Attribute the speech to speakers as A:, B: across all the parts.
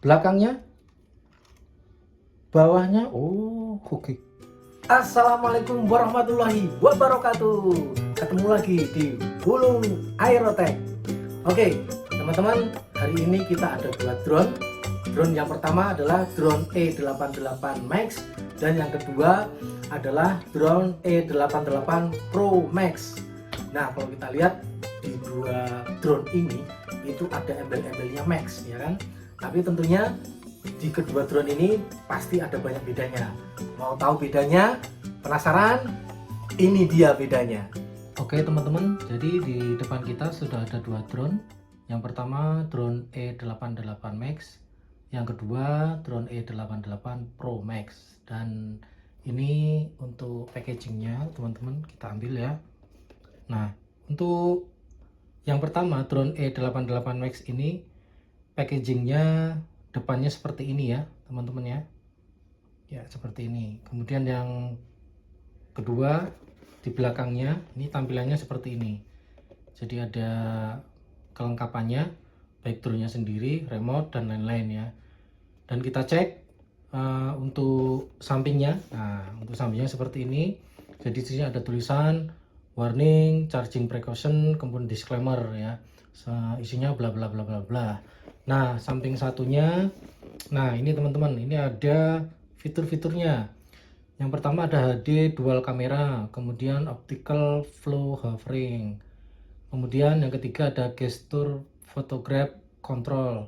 A: belakangnya, bawahnya. Oh, oke. Assalamualaikum warahmatullahi wabarakatuh. Ketemu lagi di Bulung Aerotech. Oke, teman-teman, hari ini kita ada dua drone. Drone yang pertama adalah drone E88 Max dan yang kedua adalah drone E88 Pro Max. Nah, kalau kita lihat di dua drone ini itu ada embel-embelnya Max, ya kan? Tapi tentunya di kedua drone ini pasti ada banyak bedanya. Mau tahu bedanya? Penasaran? Ini dia bedanya. Oke teman-teman, jadi di depan kita sudah ada dua drone. Yang pertama drone E88 Max, yang kedua drone E88 Pro Max. Dan ini untuk packagingnya teman-teman kita ambil ya. Nah, untuk yang pertama drone E88 Max ini packagingnya depannya seperti ini ya teman-teman ya. Ya seperti ini. Kemudian yang kedua di belakangnya ini tampilannya seperti ini. Jadi ada kelengkapannya, baik drone-nya sendiri, remote dan lain-lain ya. Dan kita cek untuk sampingnya. Nah, untuk sampingnya seperti ini. Jadi di sini ada tulisan warning, charging precaution, kemudian disclaimer ya. Isinya bla bla bla bla bla. Nah, samping satunya, nah ini teman-teman, ini ada fitur-fiturnya. Yang pertama ada HD dual kamera, kemudian optical flow hovering. Kemudian yang ketiga ada gesture photograph control.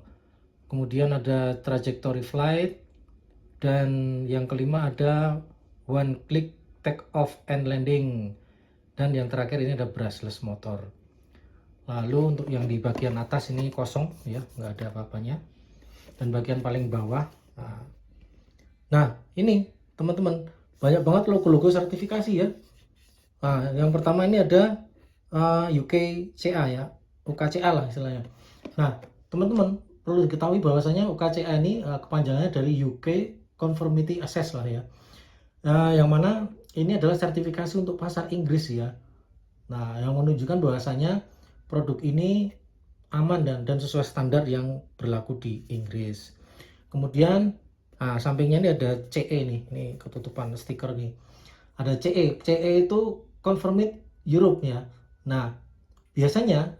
A: Kemudian ada trajectory flight, dan yang kelima ada one click take off and landing, dan yang terakhir ini ada brushless motor. Lalu untuk yang di bagian atas ini kosong ya, nggak ada apa-apanya, dan bagian paling bawah nah ini teman-teman banyak banget logo-logo sertifikasi ya. Nah, yang pertama ini ada UKCA ya, UKCA lah istilahnya. Nah teman-teman perlu diketahui bahwasanya UKCA ini kepanjangannya dari UK Conformity Assess lah ya. Yang mana ini adalah sertifikasi untuk pasar Inggris ya. Nah, yang menunjukkan bahwasanya produk ini aman dan sesuai standar yang berlaku di Inggris. Kemudian sampingnya ini ada CE nih, ini ketutupan stiker nih. Ada CE. CE itu Confirmed Europe ya. Nah, biasanya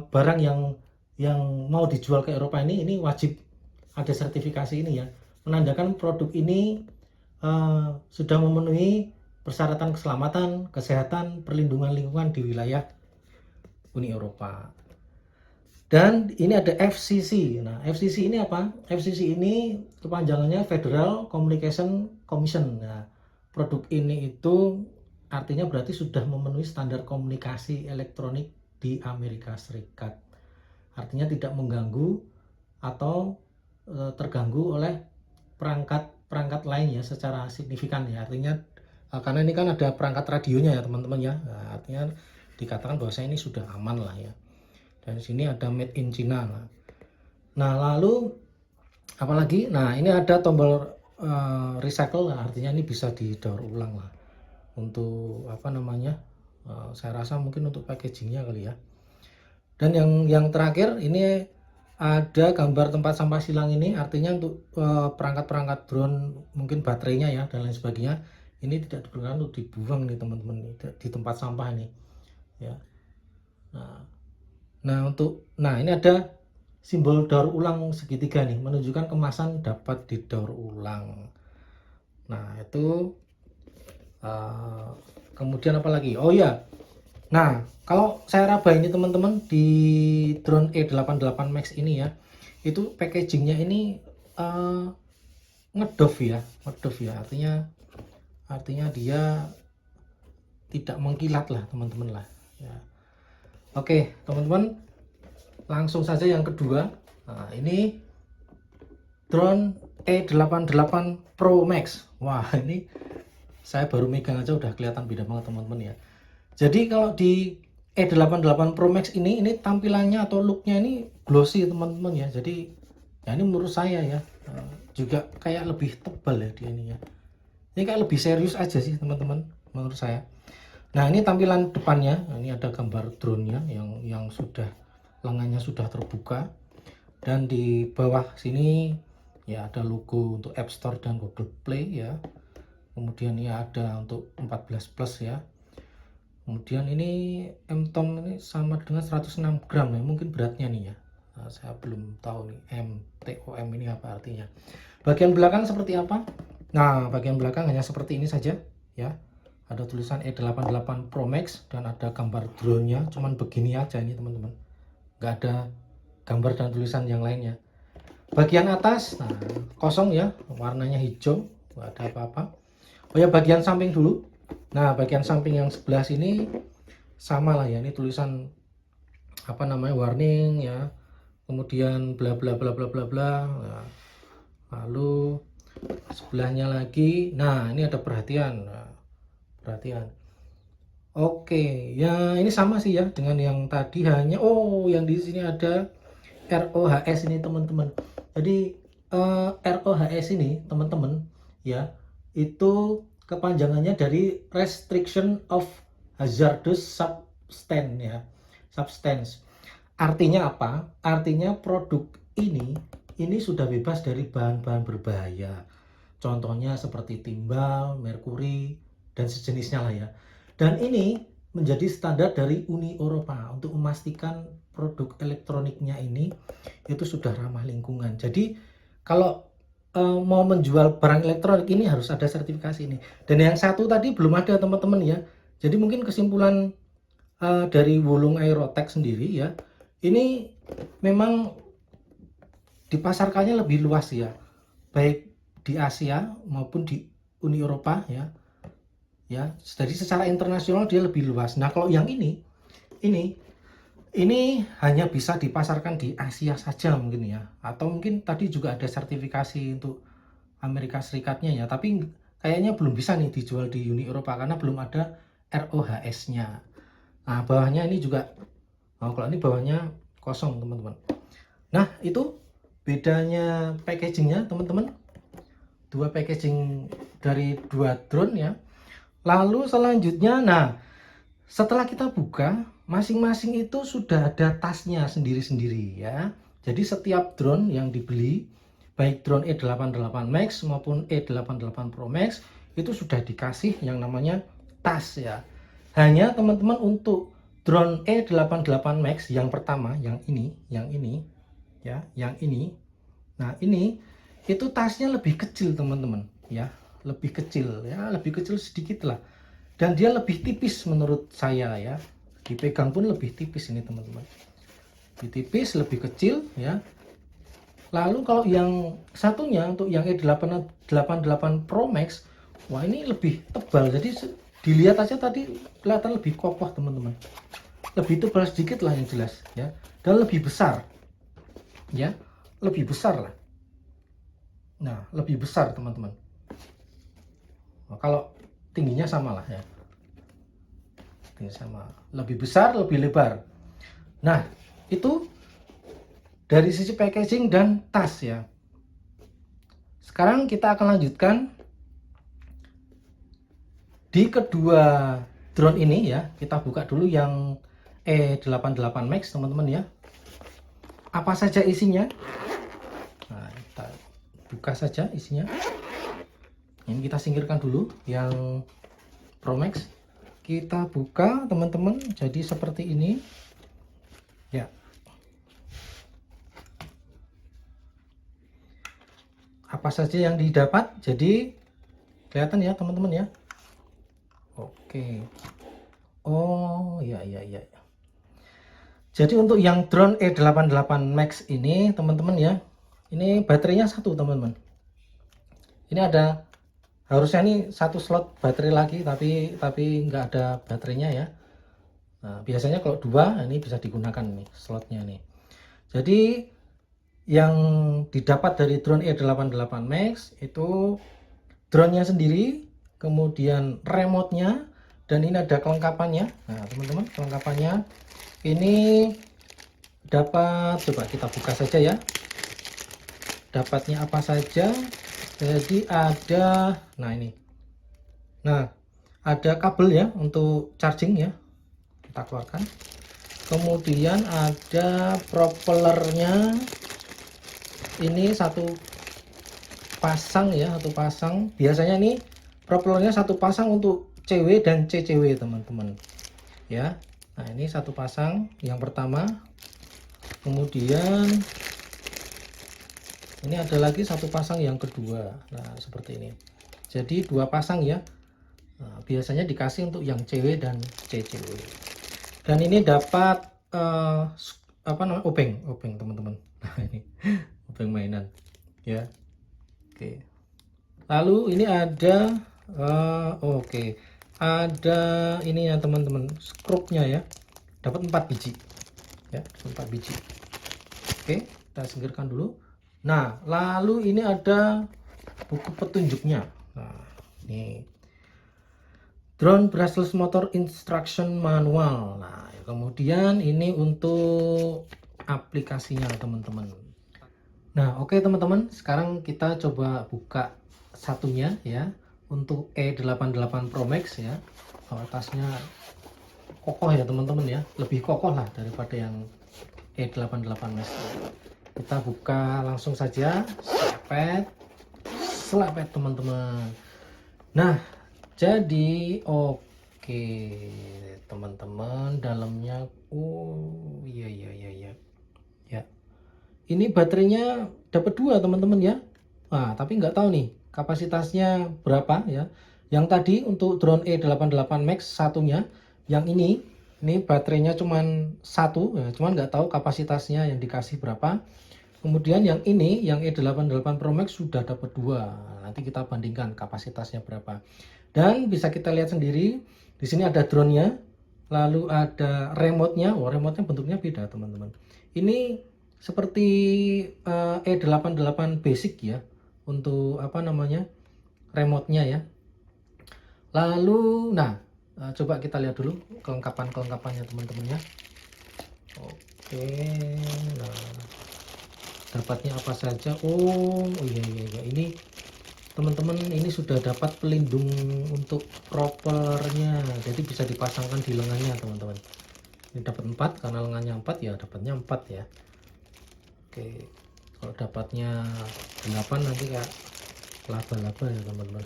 A: barang yang mau dijual ke Eropa ini wajib ada sertifikasi ini ya, menandakan produk ini sudah memenuhi persyaratan keselamatan, kesehatan, perlindungan lingkungan di wilayah Uni Eropa. Dan ini ada FCC. Nah, FCC ini apa? FCC ini kepanjangannya Federal Communication Commission. Nah, produk ini itu artinya berarti sudah memenuhi standar komunikasi elektronik di Amerika Serikat. Artinya tidak mengganggu atau terganggu oleh perangkat lain ya secara signifikan ya. Artinya karena ini kan ada perangkat radionya ya teman-teman ya. Nah, artinya dikatakan bahwa ini sudah aman lah ya. Dan di sini ada made in China. Nah, lalu apalagi? Nah, ini ada tombol recycle, artinya ini bisa didaur ulang lah. Untuk apa namanya? Saya rasa mungkin untuk packagingnya kali ya. Dan yang terakhir ini ada gambar tempat sampah silang ini, artinya untuk perangkat-perangkat drone mungkin baterainya ya dan lain sebagainya ini tidak diperlukan untuk dibuang nih teman-teman di tempat sampah ini ya. Nah ini ada simbol daur ulang segitiga nih, menunjukkan kemasan dapat didaur ulang. Nah itu kemudian apa lagi? Oh ya, nah kalau saya raba ini teman-teman di drone E88 Max ini ya, itu packagingnya ini ngedov ya, artinya dia tidak mengkilat lah teman-teman lah ya. Oke teman-teman, langsung saja yang kedua. Nah ini drone E88 Pro Max. Wah ini saya baru megang aja udah kelihatan beda banget teman-teman ya. Jadi kalau di E88 Pro Max ini tampilannya atau looknya ini glossy teman-teman ya. Jadi ya ini menurut saya ya juga kayak lebih tebal ya dia ini ya. Ini kayak lebih serius aja sih teman-teman menurut saya. Nah ini tampilan depannya. Nah, ini ada gambar drone-nya yang sudah lengannya sudah terbuka, dan di bawah sini ya, ada logo untuk App Store dan Google Play ya. Kemudian ini ada untuk 14 plus ya. Kemudian ini mtom ini sama dengan 106 gram ya, mungkin beratnya nih ya. Nah, saya belum tahu nih mtom ini apa artinya. Bagian belakang seperti apa? Nah, bagian belakang hanya seperti ini saja ya. Ada tulisan E88 Pro Max dan ada gambar drone-nya, cuman begini aja ini teman-teman. Nggak ada gambar dan tulisan yang lainnya. Bagian atas, nah, kosong ya, warnanya hijau, nggak ada apa-apa. Oh ya, bagian samping dulu. Nah, bagian samping yang sebelah sini sama lah ya, ini tulisan apa namanya, warning ya, kemudian bla bla bla bla bla bla. Nah, lalu sebelahnya lagi, nah ini ada perhatian. Nah, perhatian. Oke, ya ini sama sih ya dengan yang tadi, hanya yang di sini ada ROHS ini teman-teman. Jadi ROHS ini teman-teman ya, itu kepanjangannya dari Restriction of Hazardous Substance ya. Substance. Artinya apa? Artinya produk ini sudah bebas dari bahan-bahan berbahaya. Contohnya seperti timbal, merkuri, dan sejenisnya lah ya. Dan ini menjadi standar dari Uni Eropa untuk memastikan produk elektroniknya ini itu sudah ramah lingkungan. Jadi kalau mau menjual barang elektronik ini harus ada sertifikasi ini. Dan yang satu tadi belum ada teman-teman ya. Jadi mungkin kesimpulan dari Wulung Aerotech sendiri ya, ini memang dipasarkannya lebih luas ya, baik di Asia maupun di Uni Eropa ya. Ya, jadi secara internasional dia lebih luas. Nah, kalau yang ini hanya bisa dipasarkan di Asia saja mungkin ya, atau mungkin tadi juga ada sertifikasi untuk Amerika Serikatnya ya, tapi kayaknya belum bisa nih dijual di Uni Eropa karena belum ada ROHS-nya. Nah, bawahnya ini juga, kalau ini bawahnya kosong teman-teman. Nah, itu bedanya packagingnya teman-teman, dua packaging dari dua drone ya. Lalu selanjutnya, nah setelah kita buka, masing-masing itu sudah ada tasnya sendiri-sendiri ya. Jadi setiap drone yang dibeli, baik drone E88 Max maupun E88 Pro Max, itu sudah dikasih yang namanya tas ya. Hanya teman-teman untuk drone E88 Max yang pertama, yang ini ya, yang ini. Nah ini itu tasnya lebih kecil teman-teman ya, lebih kecil ya, lebih kecil sedikit lah, dan dia lebih tipis menurut saya ya, dipegang pun lebih tipis ini teman-teman, lebih tipis, lebih kecil ya. Lalu kalau yang satunya untuk yang E88 Pro Max, wah ini lebih tebal, jadi dilihat aja tadi kelihatan lebih kokoh teman-teman, lebih tebal sedikit lah yang jelas ya, dan lebih besar ya, lebih besar lah. Nah lebih besar teman-teman. Kalau tingginya sama lah ya, tinggi sama, lebih besar, lebih lebar. Nah itu dari sisi packaging dan tas ya. Sekarang kita akan lanjutkan di kedua drone ini ya. Kita buka dulu yang E88 Max teman-teman ya. Apa saja isinya? Nah kita buka saja isinya. Ini kita singkirkan dulu yang Pro Max, kita buka teman-teman, jadi seperti ini ya. Apa saja yang didapat, jadi kelihatan ya teman-teman ya. Oke, ya. Jadi untuk yang drone E88 Max ini teman-teman ya, ini baterainya satu teman-teman. Ini ada, harusnya ini satu slot baterai lagi, tapi nggak ada baterainya ya. Nah, biasanya kalau dua ini bisa digunakan nih slotnya nih. Jadi yang didapat dari drone E88 Max itu drone-nya sendiri, kemudian remote-nya, dan ini ada kelengkapannya. Nah teman-teman, kelengkapannya ini dapat, coba kita buka saja ya, dapatnya apa saja. Jadi ada, nah ini, nah ada kabel ya untuk charging ya, kita keluarkan. Kemudian ada propellernya, ini satu pasang ya, satu pasang. Biasanya nih propellernya satu pasang untuk CW dan CCW teman-teman ya. Nah ini satu pasang yang pertama, kemudian ini ada lagi satu pasang yang kedua. Nah seperti ini, jadi dua pasang ya. Nah, biasanya dikasih untuk yang CW dan CCW. Dan ini dapat apa namanya, obeng teman-teman. Nah ini obeng mainan ya. Oke, lalu ini ada oke, ada ini ya teman-teman, skrupnya ya, dapat 4 biji ya, 4 biji. Oke, kita singkirkan dulu. Nah lalu ini ada buku petunjuknya. Nah ini drone brushless motor instruction manual. Nah kemudian ini untuk aplikasinya teman-teman. Nah oke teman-teman, sekarang kita coba buka satunya ya, untuk E88 Pro Max ya. Tasnya kokoh ya teman-teman ya, lebih kokoh lah daripada yang E88 Max. Kita buka langsung saja, selepet teman-teman. Nah jadi oke teman-teman, dalamnya iya ya, ini baterainya dapat 2 teman-teman ya. Nah tapi nggak tahu nih kapasitasnya berapa ya. Yang tadi untuk drone E88 Max satunya, yang ini baterainya cuman 1 ya, cuman nggak tahu kapasitasnya yang dikasih berapa. Kemudian yang ini, yang E88 Pro Max sudah dapat 2. Nanti kita bandingkan kapasitasnya berapa. Dan bisa kita lihat sendiri di sini ada drone-nya, lalu ada remote-nya. Remote-nya bentuknya beda teman-teman. Ini seperti E88 basic ya, untuk apa namanya, remote-nya ya. Lalu coba kita lihat dulu kelengkapannya teman-teman ya. Oke, nah dapatnya apa saja. Iya ini teman-teman, ini sudah dapat pelindung untuk propellernya, jadi bisa dipasangkan di lengannya teman-teman. Ini dapat 4 karena lengannya 4 ya, dapatnya 4 ya. Oke, kalau dapatnya 8 nanti kayak laba-laba ya teman-teman.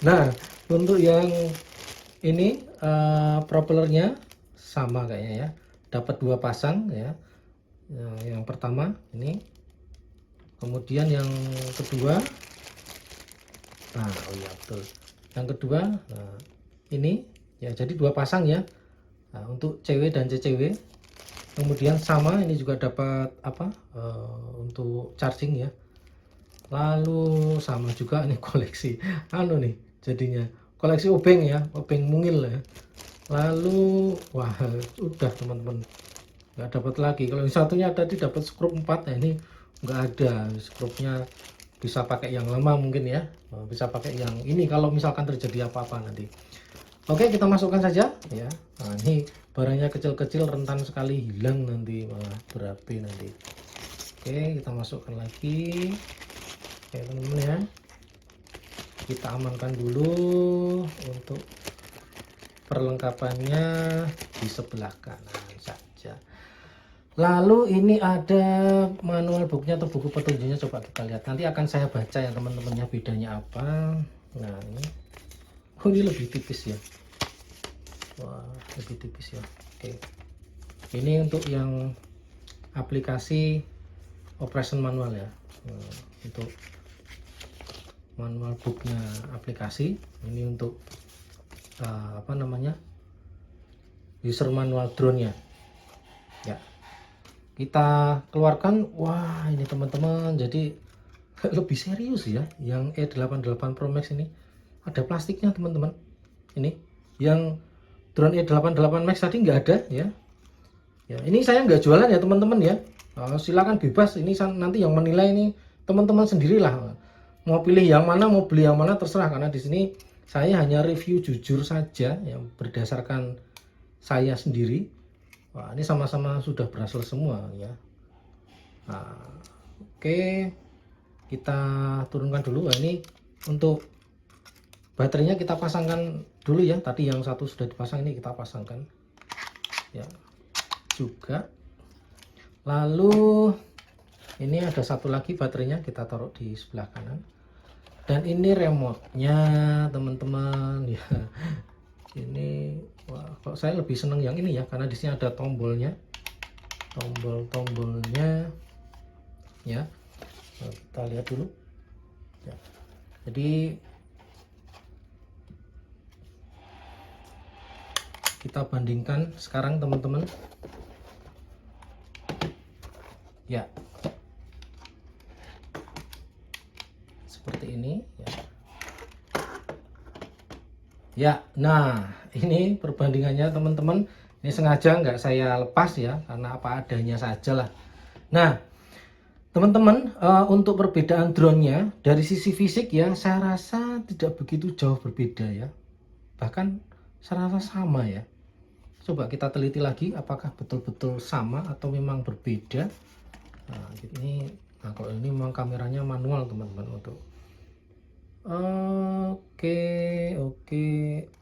A: Nah untuk yang ini propellernya sama kayaknya ya, dapat 2 pasang ya. Yang pertama ini, kemudian yang kedua, iya betul, yang kedua ini ya, jadi 2 pasang ya. Nah, untuk CW dan CCW. Kemudian sama ini juga dapat apa, untuk charging ya. Lalu sama juga ini koleksi nih, jadinya koleksi obeng ya, obeng mungil ya. Lalu wah udah teman-teman, nggak dapat lagi. Kalau yang satunya tadi dapat skrup 4, nah ini nggak ada skrupnya. Bisa pakai yang lama mungkin ya, bisa pakai yang ini kalau misalkan terjadi apa-apa nanti. Oke, kita masukkan saja ya. Nah ini barangnya kecil-kecil, rentan sekali hilang nanti, malah berapi nanti. Oke, kita masukkan lagi. Oke teman-teman ya, kita amankan dulu untuk perlengkapannya di sebelah kanan saja. Lalu ini ada manual booknya atau buku petunjuknya, coba kita lihat. Nanti akan saya baca ya teman-temannya, bedanya apa. Nah ini lebih tipis ya. Wah lebih tipis ya. Oke, ini untuk yang aplikasi operation manual ya. Untuk manual booknya aplikasi, ini untuk apa namanya, user manual drone-nya ya. Kita keluarkan. Wah ini teman-teman, jadi lebih serius ya. Yang E88 Pro Max ini ada plastiknya teman-teman. Ini yang drone E88 Max tadi nggak ada ya. Ya ini saya nggak jualan ya teman-teman ya. Silakan bebas, ini nanti yang menilai ini teman-teman sendirilah. Mau pilih yang mana, mau beli yang mana terserah, karena di sini saya hanya review jujur saja yang berdasarkan saya sendiri. Wah ini sama-sama sudah berhasil semua ya. Nah, oke, kita turunkan dulu. Nah, ini untuk baterainya kita pasangkan dulu ya. Tadi yang satu sudah dipasang, ini kita pasangkan ya juga. Lalu Ini ada satu lagi baterainya, kita taruh di sebelah kanan. Dan ini remote-nya teman-teman ya. Ini wah, kok saya lebih seneng yang ini ya, karena di sini ada tombolnya. Tombol-tombolnya ya. Nah, kita lihat dulu. Ya. Jadi kita bandingkan sekarang teman-teman. Ya. Seperti ini ya. Ya, nah ini perbandingannya teman-teman. Ini sengaja nggak saya lepas ya, karena apa adanya saja lah. Nah, teman-teman, untuk perbedaan drone-nya dari sisi fisik ya, saya rasa tidak begitu jauh berbeda ya. Bahkan saya rasa sama ya. Coba kita teliti lagi apakah betul-betul sama atau memang berbeda. Nah, ini, nah kalau ini memang kameranya manual teman-teman untuk.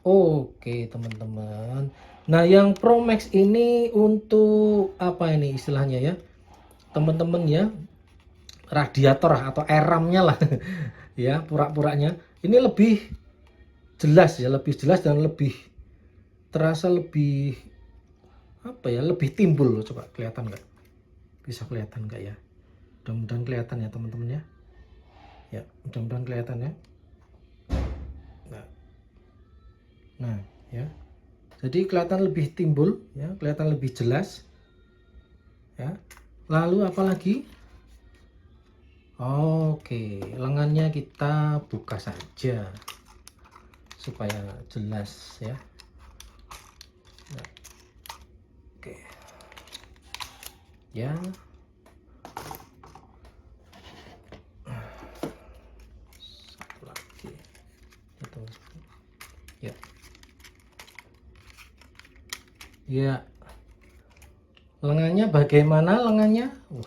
A: Oke teman-teman. Nah yang Pro Max ini untuk apa ini istilahnya ya teman-teman ya, radiator atau air RAM-nya lah ya, pura-puranya ini lebih jelas ya, lebih jelas dan lebih terasa, lebih apa ya, lebih timbul loh. Coba kelihatan nggak? Bisa kelihatan nggak ya? Mudah-mudahan kelihatan ya teman-teman ya. Ya mudah-mudahan kelihatan ya. Nah ya, jadi kelihatan lebih timbul ya, kelihatan lebih jelas ya. Lalu apalagi? Oke, lengannya kita buka saja supaya jelas ya. Nah, oke ya. Satu lagi itu ya. Ya, lengannya bagaimana lengannya? Wah,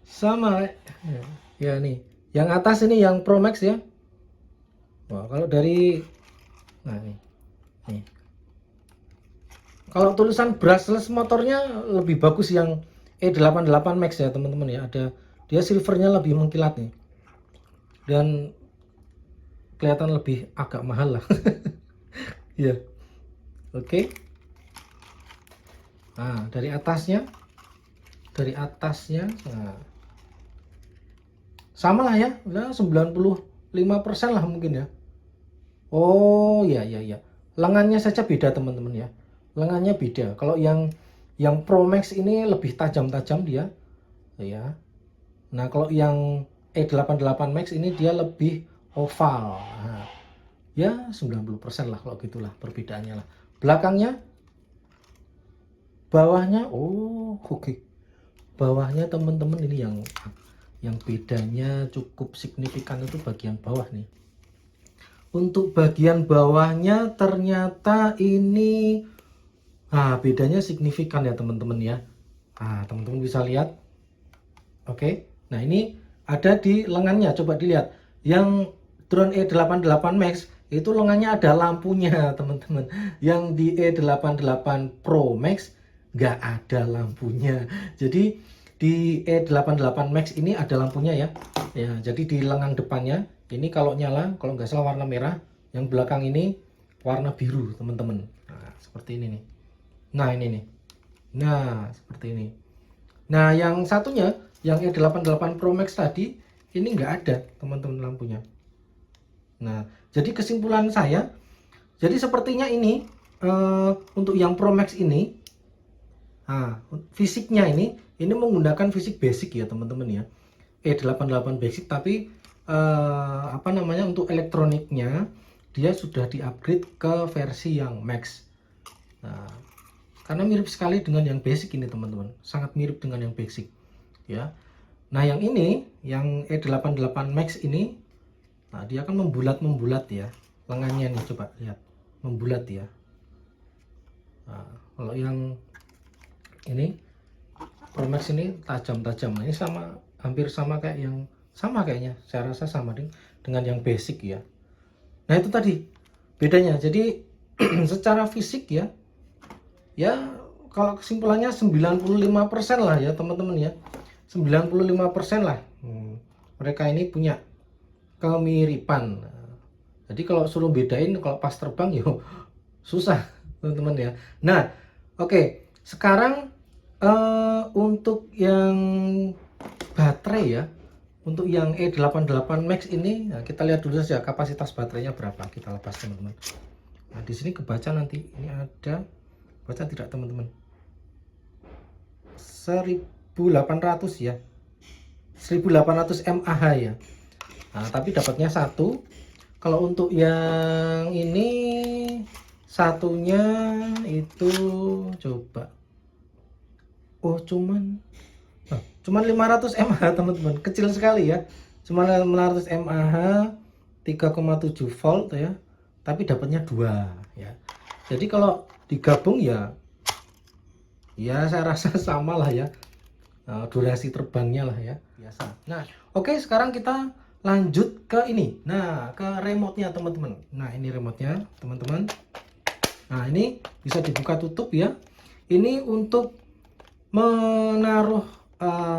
A: sama ya, ya nih yang atas ini yang Pro Max ya. Wah, kalau dari nah nih kalau tulisan brushless motornya lebih bagus yang E88 Max ya teman-teman ya. Ada dia silvernya lebih mengkilat nih dan kelihatan lebih agak mahal lah. Ya, oke. Nah, dari atasnya, nah, sama lah ya, udah 95% lah mungkin ya. Oh ya, lengannya saja beda teman-teman ya, lengannya beda. Kalau yang Pro Max ini lebih tajam-tajam dia, ya. Nah kalau yang E88 Max ini dia lebih oval. Nah, ya 90% lah kalau gitulah perbedaannya lah. Belakangnya, bawahnya, oke. Bawahnya teman-teman ini yang bedanya cukup signifikan itu bagian bawah nih. Untuk bagian bawahnya ternyata ini bedanya signifikan ya teman-teman ya. Teman-teman bisa lihat. Oke. Nah, ini ada di lengannya, coba dilihat. Yang drone E88 Max itu lengannya ada lampunya teman-teman. Yang di E88 Pro Max nggak ada lampunya. Jadi di E88 Max ini ada lampunya ya. Ya, jadi di lengan depannya ini kalau nyala, kalau nggak salah warna merah, yang belakang ini warna biru teman-teman. Nah, seperti ini nih. Nah, ini nih. Nah, seperti ini. Nah, yang satunya, yang E88 Pro Max tadi, ini nggak ada teman-teman lampunya. Nah, jadi kesimpulan saya, jadi sepertinya ini untuk yang Pro Max ini, fisiknya ini menggunakan fisik basic ya teman-teman ya, E88 basic, tapi apa namanya, untuk elektroniknya dia sudah di-upgrade ke versi yang Max. Nah, karena mirip sekali dengan yang basic ini teman-teman, sangat mirip dengan yang basic ya. Nah yang ini, yang E88 Max ini, nah dia kan membulat ya lengannya nih, coba lihat, membulat ya. Nah, kalau yang ini Pro Max ini tajam-tajam. Nah, ini sama, hampir sama kayak yang sama, kayaknya saya rasa sama dengan yang basic ya. Nah itu tadi bedanya. Jadi secara fisik ya kalau kesimpulannya 95% lah ya teman-teman ya, 95% lah. Mereka ini punya kemiripan. Jadi kalau suruh bedain kalau pas terbang yo susah teman-teman ya. Nah, oke. Sekarang untuk yang baterai ya, untuk yang E88 Max ini, nah, kita lihat dulu saja kapasitas baterainya berapa. Kita lepas teman-teman. Nah, di sini kebaca nanti ini ada, baca tidak teman-teman? 1800 ya, 1800 mAh ya. Nah, tapi dapatnya satu. Kalau untuk yang ini satunya itu coba, oh cuman 500 mAh teman-teman, kecil sekali ya, cuma 500 mAh, 3,7 volt ya, tapi dapatnya 2 ya. Jadi kalau digabung ya saya rasa sama lah ya, durasi terbangnya lah ya, biasa. Nah, oke, sekarang kita lanjut ke ini. Nah, ke remote-nya teman-teman. Nah, ini remote-nya teman-teman. Nah, ini bisa dibuka tutup ya. Ini untuk menaruh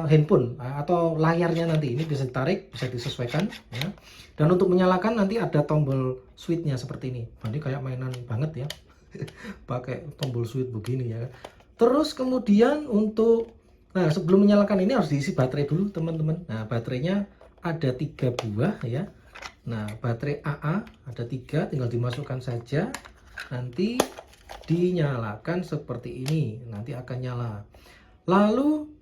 A: handphone atau layarnya, nanti ini bisa ditarik, bisa disesuaikan ya. Dan untuk menyalakan nanti ada tombol switch-nya seperti ini. Nah, ini kayak mainan banget ya. Pakai tombol switch begini ya. Terus kemudian untuk, nah sebelum menyalakan ini harus diisi baterai dulu teman-teman. Nah, baterainya ada 3 buah ya. Nah, baterai AA ada 3, tinggal dimasukkan saja, nanti dinyalakan seperti ini, nanti akan nyala. Lalu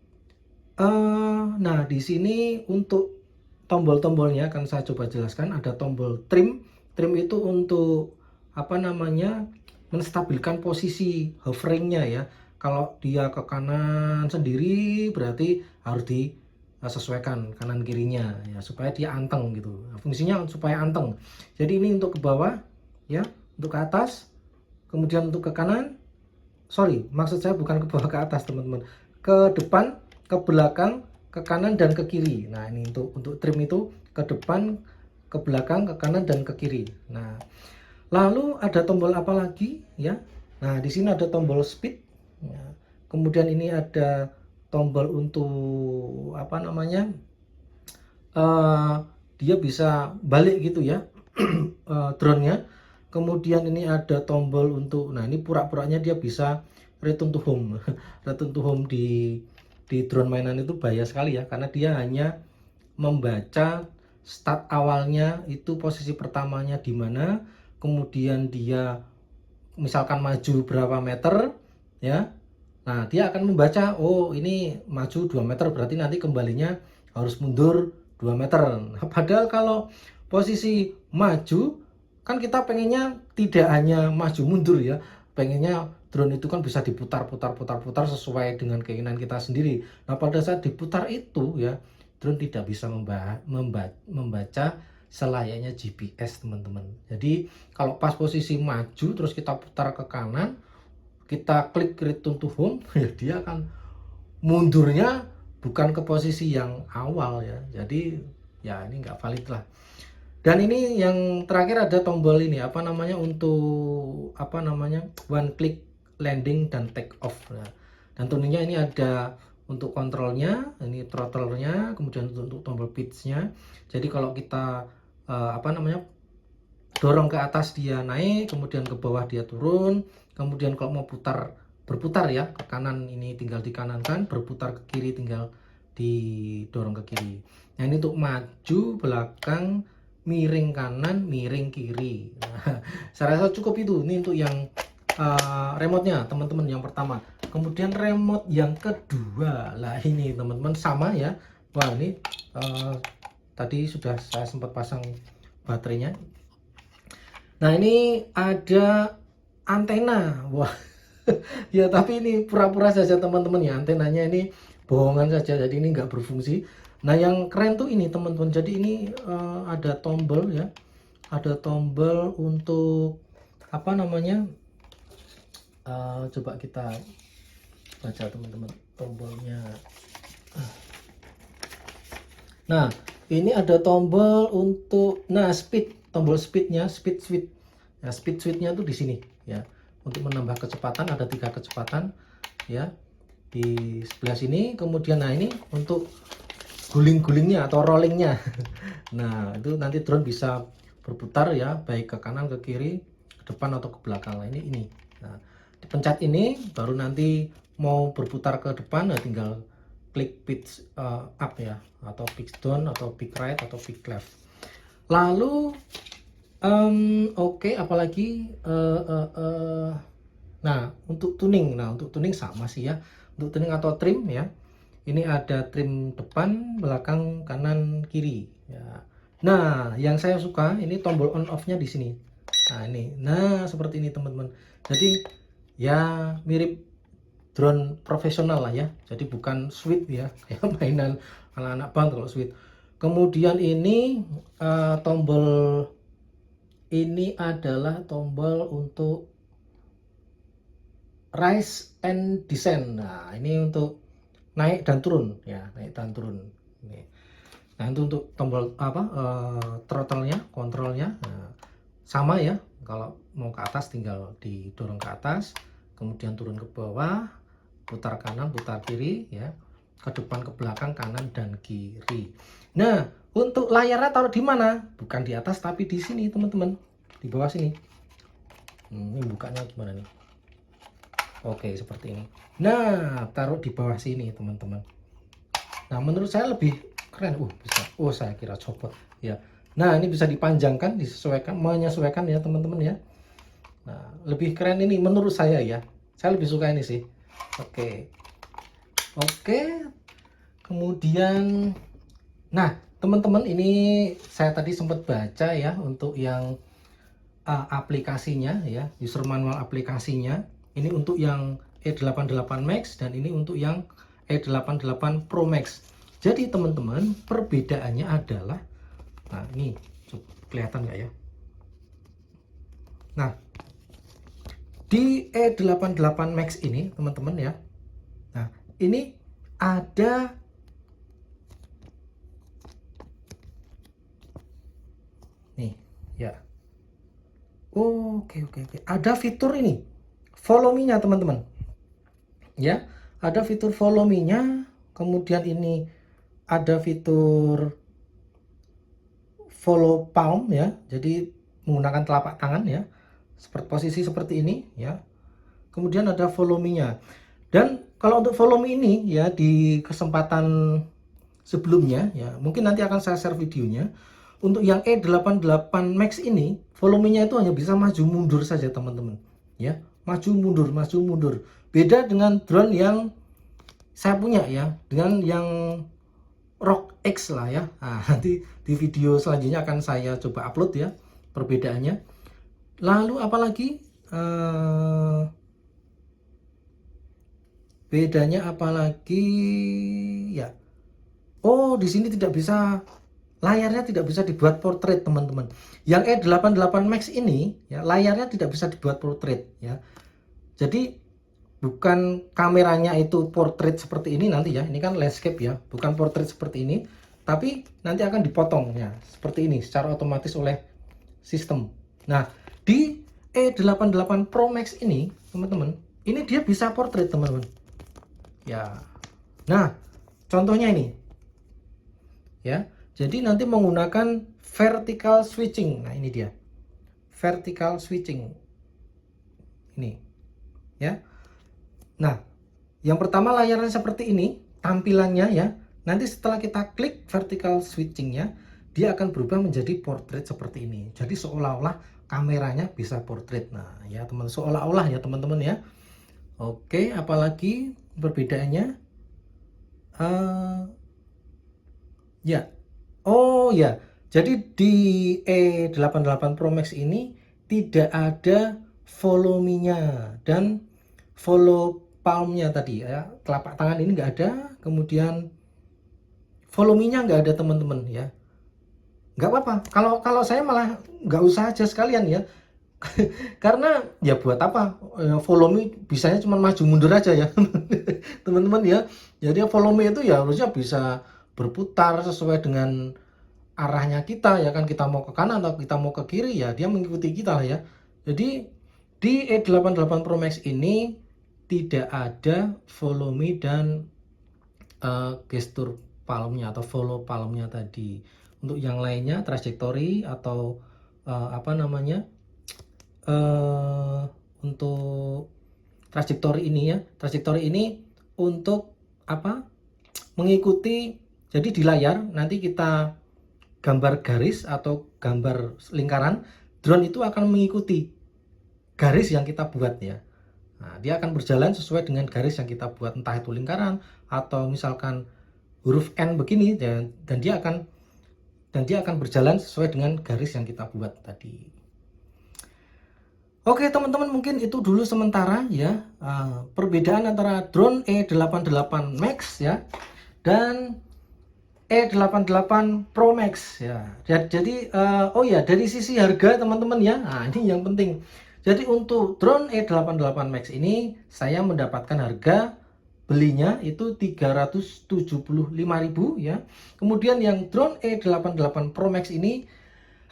A: nah di sini untuk tombol-tombolnya akan saya coba jelaskan. Ada tombol trim. Trim itu untuk apa namanya, menstabilkan posisi hoveringnya ya. Kalau dia ke kanan sendiri berarti harus disesuaikan kanan kirinya ya, supaya dia anteng gitu. Fungsinya supaya anteng. Jadi ini untuk ke bawah ya, untuk ke atas, kemudian untuk ke kanan. Sorry, maksud saya bukan ke bawah ke atas teman-teman, ke depan, ke belakang, ke kanan dan ke kiri. Nah, ini untuk trim itu ke depan, ke belakang, ke kanan dan ke kiri. Nah, lalu ada tombol apa lagi ya? Nah, di sini ada tombol speed ya. Kemudian ini ada tombol untuk apa namanya, dia bisa balik gitu ya, drone-nya. Kemudian ini ada tombol untuk, nah ini pura-puranya dia bisa return to home. Return to home di drone mainan itu bahaya sekali ya, karena dia hanya membaca start awalnya, itu posisi pertamanya di mana, kemudian dia misalkan maju berapa meter ya. Nah, dia akan membaca, oh ini maju 2 meter, berarti nanti kembalinya harus mundur 2 meter. Nah, padahal kalau posisi maju, kan kita pengennya tidak hanya maju mundur ya, pengennya drone itu kan bisa diputar-putar sesuai dengan keinginan kita sendiri. Nah, pada saat diputar itu ya, drone tidak bisa membaca selayaknya GPS teman-teman. Jadi kalau pas posisi maju terus kita putar ke kanan, kita klik return to home, ya dia akan mundurnya bukan ke posisi yang awal ya. Jadi ya ini nggak valid lah. Dan ini yang terakhir ada tombol ini apa namanya, untuk apa namanya, one click landing dan take off. Nah, dan tentunya ini ada untuk kontrolnya, ini throttle-nya, kemudian untuk tombol pitch-nya. Jadi kalau kita apa namanya, dorong ke atas dia naik, kemudian ke bawah dia turun. Kemudian kalau mau berputar ya ke kanan, ini tinggal dikanankan, berputar ke kiri tinggal didorong ke kiri. Nah, ini untuk maju, belakang, miring kanan, miring kiri. Nah, saya rasa cukup itu. Ini untuk yang remote-nya teman-teman yang pertama. Kemudian remote yang kedua lah, ini teman-teman sama ya. Wah, ini tadi sudah saya sempat pasang baterainya. Nah, ini ada antena. Wah. Ya, tapi ini pura-pura saja teman-teman ya, antenanya ini bohongan saja, jadi ini nggak berfungsi. Nah, yang keren tuh ini teman-teman, jadi ini ada tombol ya, ada tombol untuk apa namanya, coba kita baca teman-teman tombolnya. Nah, ini ada tombol untuk, nah speed, tombol speednya, speed switch. Nah, speed switchnya tuh di sini ya, untuk menambah kecepatan ada 3 kecepatan. ya di sebelah sini. Kemudian nah ini untuk guling-gulingnya atau rollingnya. Nah itu nanti drone bisa berputar ya, baik ke kanan, ke kiri, ke depan atau ke belakang. Nah ini nah dipencet ini baru nanti mau berputar ke depan, nah tinggal klik pitch up ya, atau pitch down, atau pitch right, atau pitch left. Lalu oke, apalagi nah untuk tuning sama sih ya. Untuk tuning atau trim ya, ini ada trim depan, belakang, kanan, kiri ya. Nah yang saya suka ini tombol on off nya di sini. Nah ini, nah seperti ini teman-teman. Jadi ya mirip drone profesional lah ya, jadi bukan sweet ya, kayak mainan anak-anak banget kalau sweet. Kemudian ini tombol ini adalah tombol untuk rise and descend. Nah ini untuk naik dan turun ya, naik dan turun ini. Nah itu untuk tombol apa throttle-nya, kontrolnya. Nah, sama ya, kalau mau ke atas tinggal didorong ke atas, kemudian turun ke bawah, putar kanan, putar kiri ya, ke depan, ke belakang, kanan dan kiri. Nah untuk layarnya taruh di mana? Bukan di atas tapi di sini teman-teman, di bawah sini. Ini bukanya gimana nih? Oke seperti ini. Nah taruh di bawah sini teman-teman. Nah menurut saya lebih keren. Bisa. Saya kira copot ya. Nah ini bisa dipanjangkan, disesuaikan, menyesuaikan ya teman-teman ya. Nah lebih keren ini menurut saya ya. Saya lebih suka ini sih. Oke. Kemudian, nah teman-teman ini saya tadi sempat baca ya untuk yang aplikasinya ya, user manual aplikasinya. Ini untuk yang E88 Max dan ini untuk yang E88 Pro Max. Jadi teman-teman perbedaannya adalah, nah ini kelihatan nggak ya? Nah di E88 Max ini teman-teman ya, nah ini ada nih ya. Oke. Ada fitur ini, follow me-nya teman-teman. Ya, ada fitur follow me-nya. Kemudian ini ada fitur follow palm ya. Jadi menggunakan telapak tangan ya. Seperti posisi seperti ini ya. Kemudian ada follow me-nya. Dan kalau untuk follow me ini ya, di kesempatan sebelumnya ya, mungkin nanti akan saya share videonya. Untuk yang E88 Max ini, volumenya itu hanya bisa maju mundur saja teman-teman ya, maju mundur. Beda dengan drone yang saya punya ya, dengan yang Rock X lah ya. Nah, nanti di video selanjutnya akan saya coba upload ya perbedaannya. Lalu apalagi bedanya apalagi ya. Di sini tidak bisa, layarnya tidak bisa dibuat portrait teman-teman. Yang E88 Max ini ya, layarnya tidak bisa dibuat portrait ya. Jadi bukan kameranya itu portrait seperti ini nanti ya. Ini kan landscape ya, bukan portrait seperti ini, tapi nanti akan dipotong ya seperti ini secara otomatis oleh sistem. Nah di E88 Pro Max ini teman-teman, ini dia bisa portrait teman-teman ya. Nah contohnya ini ya, jadi nanti menggunakan vertical switching. Nah ini dia vertical switching ini ya. Nah yang pertama layarnya seperti ini tampilannya ya. Nanti setelah kita klik vertical switchingnya, dia akan berubah menjadi portrait seperti ini. Jadi seolah-olah kameranya bisa portrait. Nah ya teman, seolah-olah ya teman-teman ya. Oke, apalagi perbedaannya? Ya, jadi di E88 Pro Max ini tidak ada follow me-nya dan follow palm-nya tadi ya, telapak tangan ini nggak ada, kemudian follow me-nya nggak ada teman-teman ya. Nggak apa-apa, kalau saya malah nggak usah aja sekalian ya. Karena ya buat apa follow me, bisanya cuma maju mundur aja ya teman-teman ya. Jadi follow me itu ya harusnya bisa berputar sesuai dengan arahnya kita ya kan, kita mau ke kanan atau kita mau ke kiri ya dia mengikuti kita ya. Jadi di E88 Pro Max ini tidak ada follow me dan gestur palmnya atau follow palmnya tadi. Untuk yang lainnya trajektori atau untuk trajektori ini ya, trajektori ini untuk mengikuti. Jadi di layar nanti kita gambar garis atau gambar lingkaran, drone itu akan mengikuti garis yang kita buat ya. Nah, dia akan berjalan sesuai dengan garis yang kita buat, entah itu lingkaran atau misalkan huruf N begini, dan dia akan berjalan sesuai dengan garis yang kita buat tadi. Oke teman-teman, mungkin itu dulu sementara ya, perbedaan antara drone E88 Max ya dan E88 Pro Max ya. Jadi oh ya, dari sisi harga teman-teman ya, nah ini yang penting. Jadi untuk drone E88 Max ini saya mendapatkan harga belinya itu 375.000 ya. Kemudian yang drone E88 Pro Max ini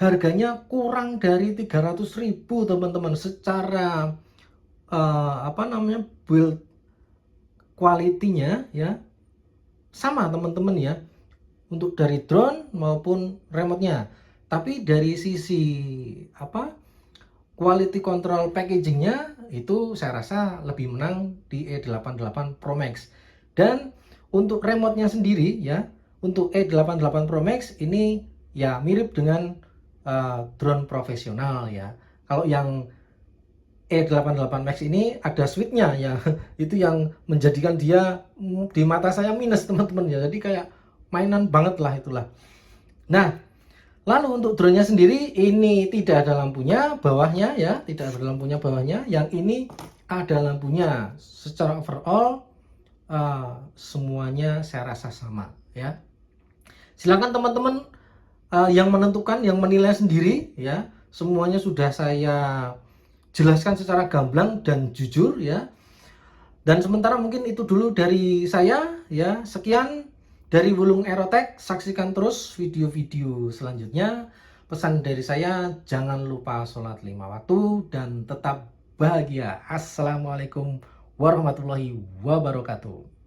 A: harganya kurang dari 300.000 teman-teman. Secara build quality-nya ya sama teman-teman ya, untuk dari drone maupun remote-nya. Tapi dari sisi quality control packaging-nya itu saya rasa lebih menang di E88 Pro Max. Dan untuk remote-nya sendiri ya, untuk E88 Pro Max ini ya mirip dengan drone profesional ya. Kalau yang E88 Max ini ada switch-nya ya, itu yang menjadikan dia di mata saya minus teman-teman ya. Jadi kayak mainan banget lah itulah. Nah, lalu untuk drone-nya sendiri ini tidak ada lampunya bawahnya ya, tidak ada lampunya bawahnya. Yang ini ada lampunya. Secara overall semuanya saya rasa sama ya. Silakan teman-teman yang menentukan, yang menilai sendiri ya. Semuanya sudah saya jelaskan secara gamblang dan jujur ya. Dan sementara mungkin itu dulu dari saya ya. Sekian dari Wulung Aerotech. Saksikan terus video-video selanjutnya. Pesan dari saya, jangan lupa sholat 5 waktu dan tetap bahagia. Assalamualaikum warahmatullahi wabarakatuh.